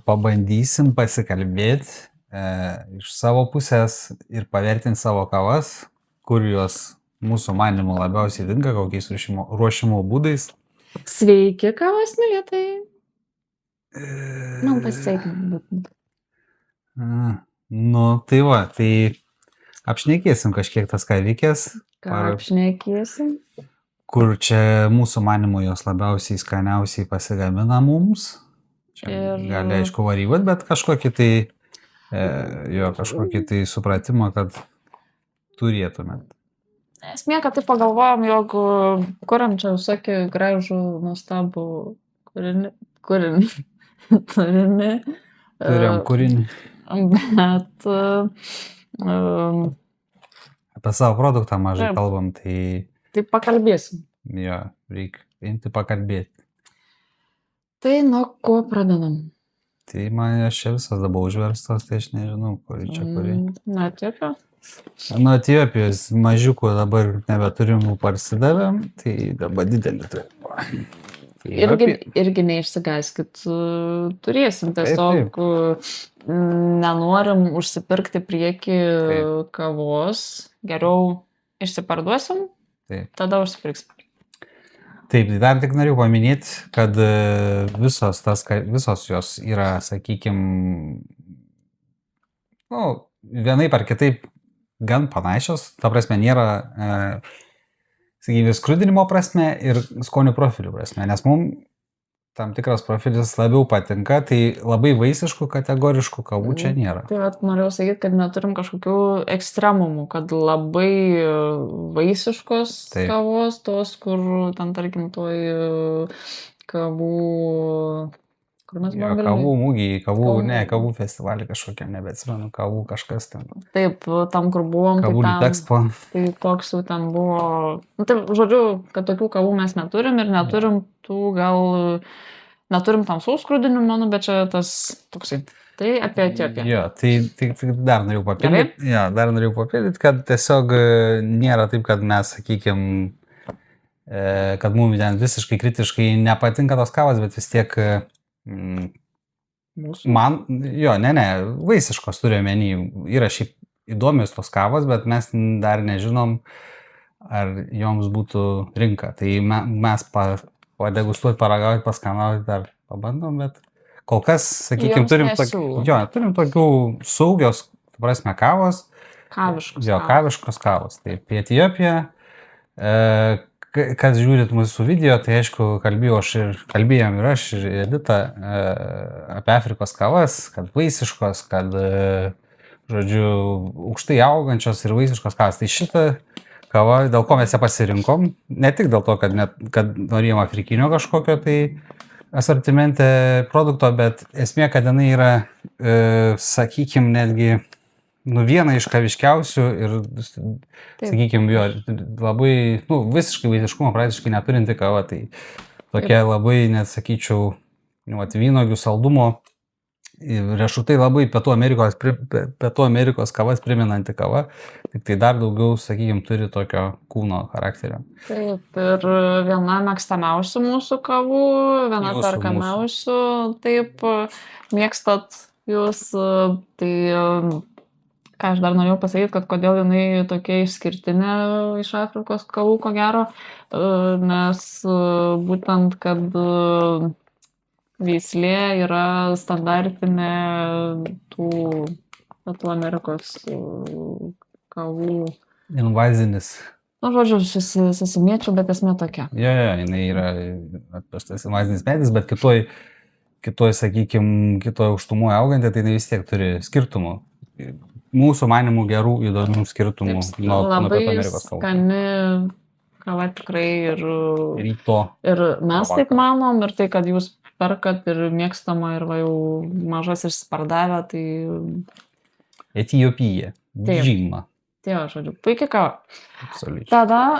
Pabandysim pasikalbėti iš savo pusės ir pavertinti savo kavas, kur jos mūsų manimų labiausiai tinka, kokiais ruošimo būdais. Sveiki, kavos mylėtojai. Man pasisveikinti būtent. Nu, tai va, tai apšnekėsim kažkiek tas kavikės, Ką apšnekėsim? kur čia mūsų manimų jos labiausiai skaniausiai pasigamina mums. Čia gali aišku varijuoti, bet kažkokį tai, kažkokį tai supratimą, kad turėtumėt. Esmė, kad tai pagalvojom, jog kuriam čia visokį gražų, nuostabų turinį. Turim kūrinį. Bet apie savo produktą mažai kalbam, tai... Tai pakalbėsim. Jo, reikia imti pakalbėti. Tai nuo ko pradedam? Tai man jos čia visas dabar užverstos, tai aš nežinau, kuri čia kuri. Nuo Etiopijos? Nuo Etiopijos mažiukų dabar nebeturim, parsidavėm, tai dabar didelį turim. Irgi neišsigąskit, turėsim tiesiog, nenorim užsipirkti priekį kavos, geriau išsiparduosim, tada užsipirksim. Taip, tai dar tik noriu paminėti, kad visos jos yra, sakykime, vienaip ar kitaip gan panašios, ta prasme nėra, sakykime, skrudinimo prasme ir skonių profilių prasme, nes mums tam tikras profilis labiau patinka, tai labai vaisiškų kategoriškų kavų čia nėra. Tai vat norėjau sakyti, kad neturim kažkokių ekstremumų, kad labai vaisiškos kavos, tos, kur ten, tarkim, toj kavų... Kur mes buvom Vilniuj? Kavų mūgiai, kavų festivalį kažkokiam, nebeatsimenu, kavų kažkas ten. Taip, tam, kur buvom, kavų Litexpo. Tai toks jau ten buvo... Tai, žodžiu, kad tokių kavų mes neturim ir neturim tų gal... Neturim tamsaus skrudinimo, bet čia tas toksai. Tai apie Etiopiją. Jo, tai dar norėjau papildyti. Jo, dar norėjau papildyti, kad tiesiog nėra taip, kad mes, sakykime, kad mums ten visiškai kritiškai nepatinka tos kavos, bet vis tiek man, vaisiškos turiu omeny, yra šiaip įdomios tos kavos, bet mes dar nežinom, ar joms būtų rinka. Tai mes padegustuoti, paragauti, paskanauti dar pabandom, bet kol kas, sakykime, turim tokių saugios, prasme, kavos. Kaviškos kavos. Taip, Etiopija. Kas žiūrit mūsų video, tai aišku, kalbėjom ir aš, ir Edita apie Afrikos kavas, kad vaisiškos, kad, žodžiu, aukštai augančios ir vaisiškos kavas. Tai šitą kava, dėl ko mes ją pasirinkom, ne tik dėl to, kad norėjom afrikinio kažkokio tai asortimente produkto, bet esmė, kad jinai yra, sakykime, netgi viena iš kaviškiausių ir, sakykime, labai, visiškai vaisiškumo praktiškai neturinti kava, tai tokia labai, net sakyčiau, vynogių saldumo, riešutai labai Pietų Amerikos kavas priminanti kava, tik tai dar daugiau, sakykime, turi tokio kūno charakterio. Taip, ir viena mėgstamiausių mūsų kavų, viena perkamiausių, taip, mėgstat jūs, tai ką aš dar norėjau pasakyti, kad kodėl jinai tokia išskirtinė iš Afrikos kavų, ko gero, nes būtent, kad veislė yra standartinė tų Pietų Amerikos kavų. Invazinis. Žodžiu, susimėčiau, bet esmė tokia. Jinai yra atpeštas invazinis medis, bet kitoj, sakykime, kitoj aukštumoje auganti, tai jinai vis tiek turi skirtumų. Mūsų manimų gerų, įdomių skirtumų nuo Pietų Amerikos kavų. Skani kava tikrai ir ryto. Ir mes taip manom, ir tai, kad jūs perkat ir mėgstama ir va jau mažas išspardavę, tai... Etiopija, žyma. Tai žodžiu, puikiai kava. Absoliučiai. Tada